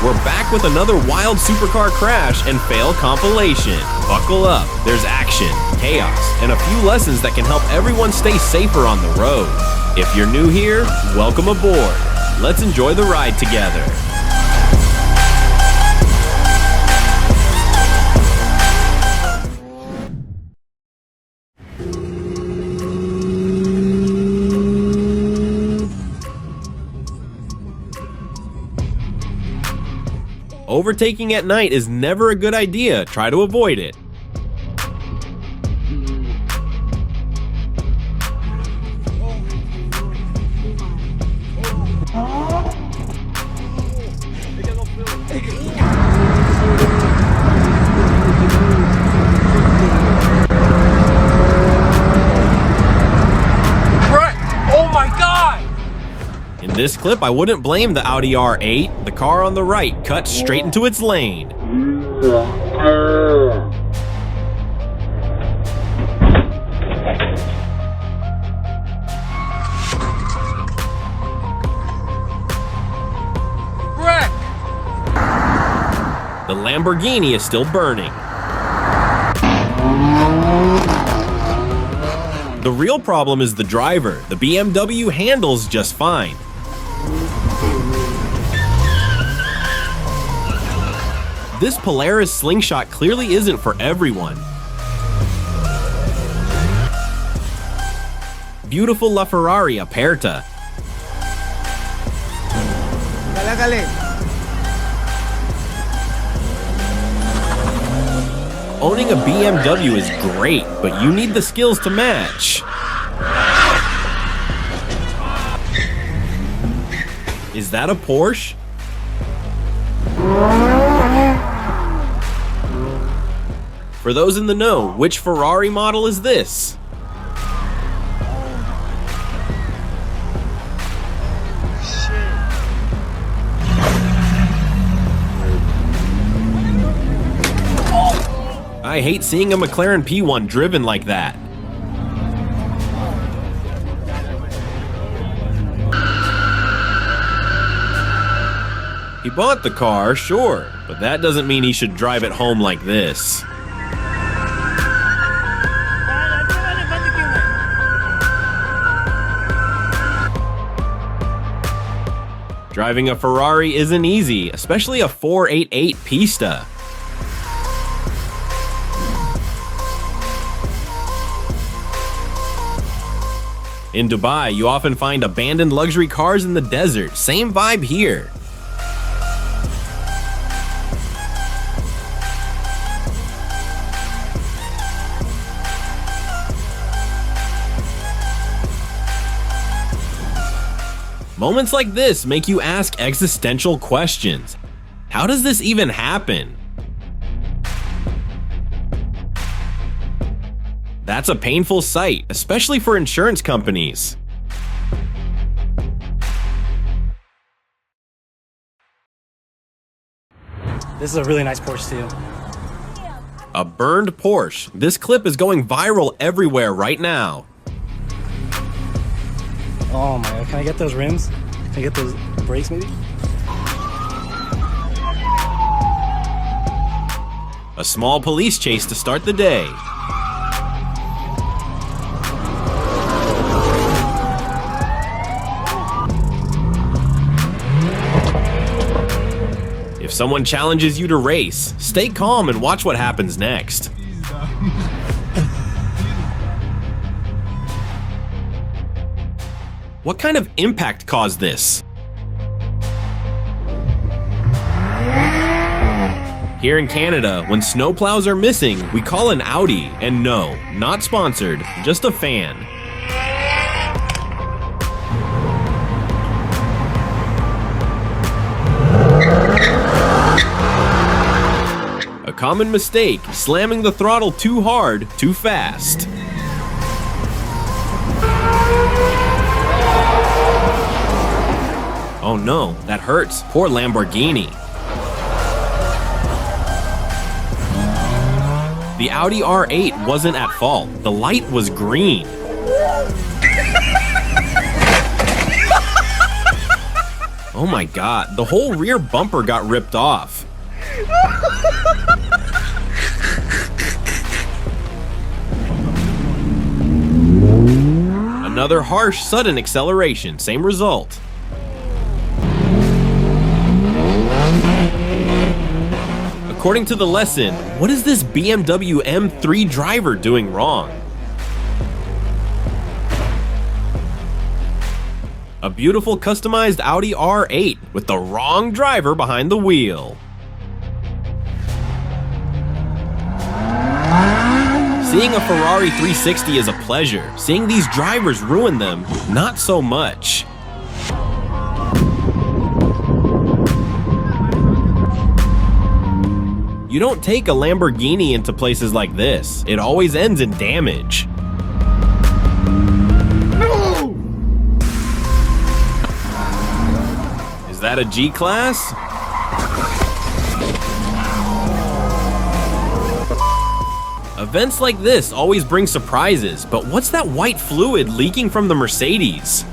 We're back with another wild supercar crash and fail compilation. Buckle up, there's action, chaos, and a few lessons that can help everyone stay safer on the road. If you're new here, welcome aboard. Let's enjoy the ride together. Overtaking at night is never a good idea. Try to avoid it. In this clip, I wouldn't blame the Audi R8. The car on the right cut straight into its lane. Wreck! The Lamborghini is still burning. The real problem is the driver. The BMW handles just fine. This Polaris slingshot clearly isn't for everyone. Beautiful LaFerrari aperta. Owning a BMW is great, but you need the skills to match. Is that a Porsche? For those in the know, which Ferrari model is this? I hate seeing a McLAREN P1 driven like that. He bought the car, sure, but that doesn't mean he should drive it home like this. Driving a Ferrari isn't easy, especially a 488 Pista. In Dubai, you often find abandoned luxury cars in the desert. Same vibe here. Moments like this make you ask existential questions. How does this even happen? That's a painful sight, especially for insurance companies. This is a really nice Porsche too. A burned Porsche. This clip is going viral everywhere right now. Oh my god, can I get those rims? Can I get those brakes maybe? A small police chase to start the day. If someone challenges you to race, stay calm and watch what happens next. What kind of impact caused this? Here in Canada, when snowplows are missing, we call an Audi, and no, not sponsored, just a fan. A common mistake, slamming the throttle too hard, too fast. Oh no, that hurts. Poor Lamborghini. The Audi R8 wasn't at fault. The light was green. Oh my god, the whole rear bumper got ripped off. Another harsh, sudden acceleration, same result. According to the lesson, what is this BMW M3 driver doing wrong? A beautiful customized Audi R8 with the wrong driver behind the wheel. Seeing a Ferrari 360 is a pleasure. Seeing these drivers ruin them, not so much. You don't take a Lamborghini into places like this. It always ends in damage. No! Is that a G-Class? Events like this always bring surprises, but what's that white fluid leaking from the Mercedes?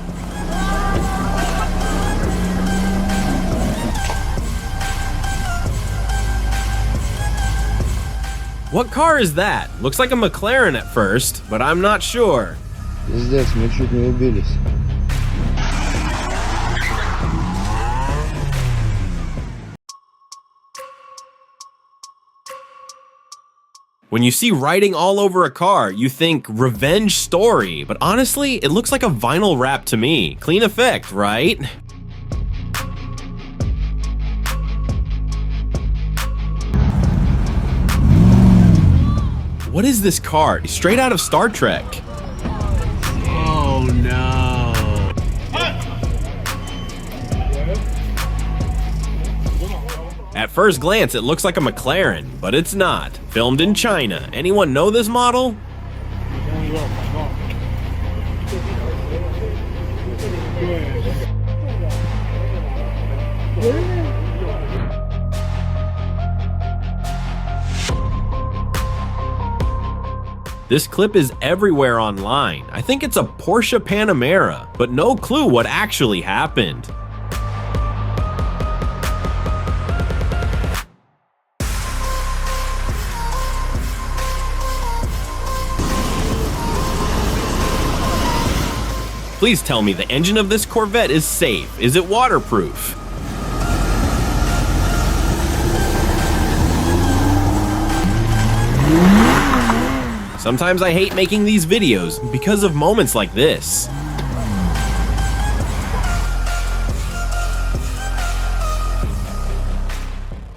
What car is that? Looks like a McLAREN at first, but I'm not sure. Пиздец, мы чуть не убились. When you see writing all over a car, you think revenge story, but honestly, it looks like a vinyl wrap to me. Clean effect, right? What is this car? Straight out of Star Trek. Oh no. At first glance, it looks like a McLaren, but it's not. Filmed in China. Anyone know this model? This clip is everywhere online. I think it's a Porsche Panamera, but no clue what actually happened. Please tell me the engine of this Corvette is safe. Is it waterproof? Sometimes I hate making these videos because of moments like this.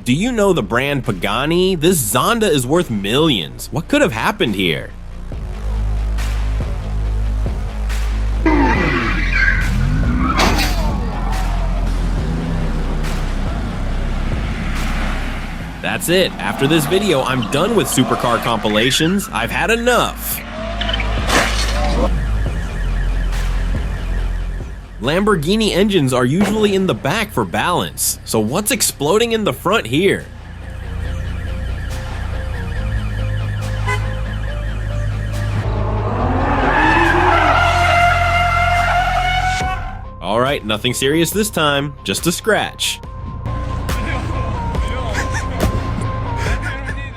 Do you know the brand Pagani? This Zonda is worth millions. What could have happened here? That's it. After this video, I'm done with supercar compilations. I've had enough. Lamborghini engines are usually in the back for balance. So what's exploding in the front here? All right, nothing serious this time, just a scratch.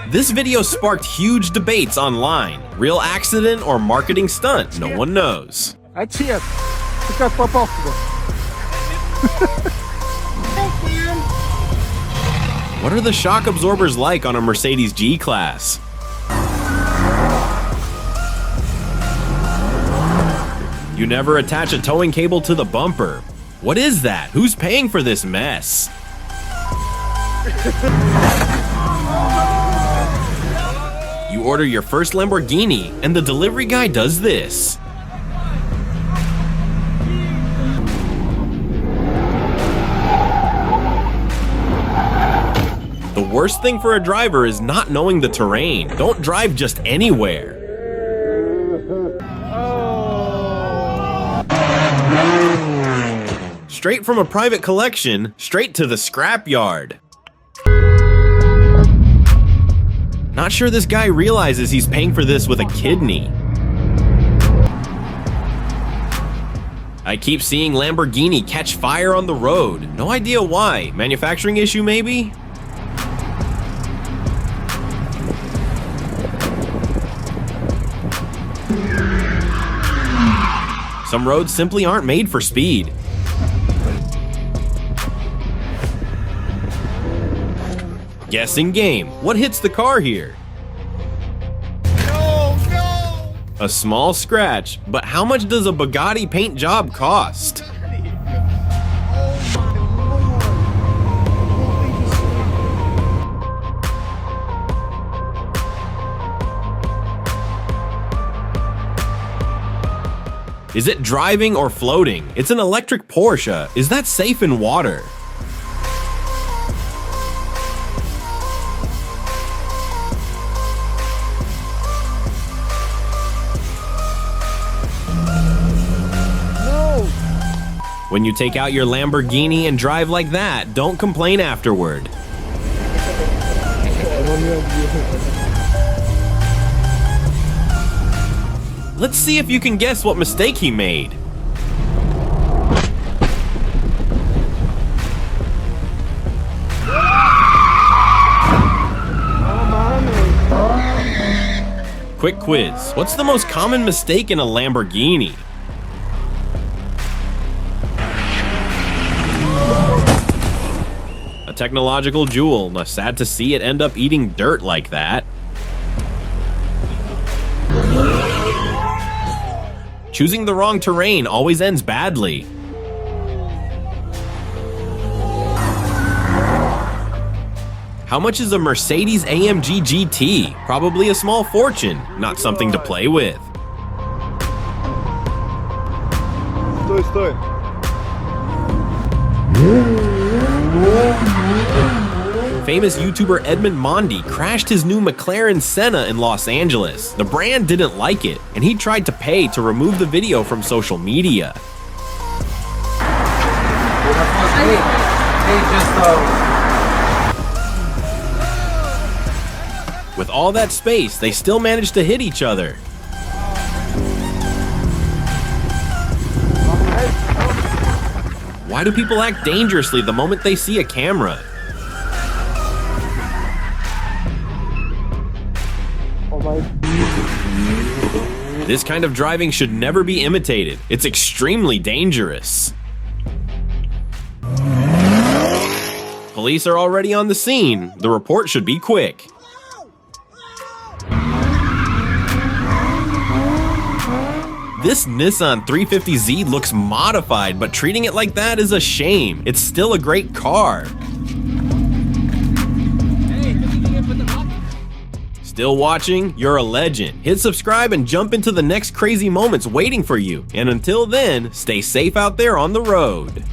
This video sparked huge debates online. Real accident or marketing stunt? No one knows. Отец, ты как попал сюда? What are the shock absorbers like on a Mercedes G-Class? You never attach a towing cable to the bumper. What is that? Who's paying for this mess? You order your first Lamborghini, and the delivery guy does this. The worst thing for a driver is not knowing the terrain. Don't drive just anywhere. Straight from a private collection, straight to the scrapyard. Not sure this guy realizes he's paying for this with a kidney. I keep seeing Lamborghini catch fire on the road. No idea why. Manufacturing issue maybe? Some roads simply aren't made for speed. Guessing game. What hits the car here? No! A small scratch, but how much does a Bugatti paint job cost? Is it driving or floating? It's an electric Porsche. Is that safe in water? When you take out your Lamborghini and drive like that, don't complain afterward. Let's see if you can guess what mistake he made. Quick quiz. What's the most common mistake in a Lamborghini? A technological jewel. Now, sad to see it end up eating dirt like that. Choosing the wrong terrain always ends badly. How much is a Mercedes AMG GT? Probably a small fortune, not something to play with. Стой. Famous YouTuber Edmund Mondi crashed his new McLaren Senna in Los Angeles. The brand didn't like it, and he tried to pay to remove the video from social media. With all that space, they still managed to hit each other. Why do people act dangerously the moment they see a camera? This kind of driving should never be imitated. It's extremely dangerous. Police are already on the scene. The report should be quick. This Nissan 350Z looks modified, but treating it like that is a shame. It's still a great car. Still watching? You're a legend. Hit subscribe and jump into the next crazy moments waiting for you. And until then, stay safe out there on the road.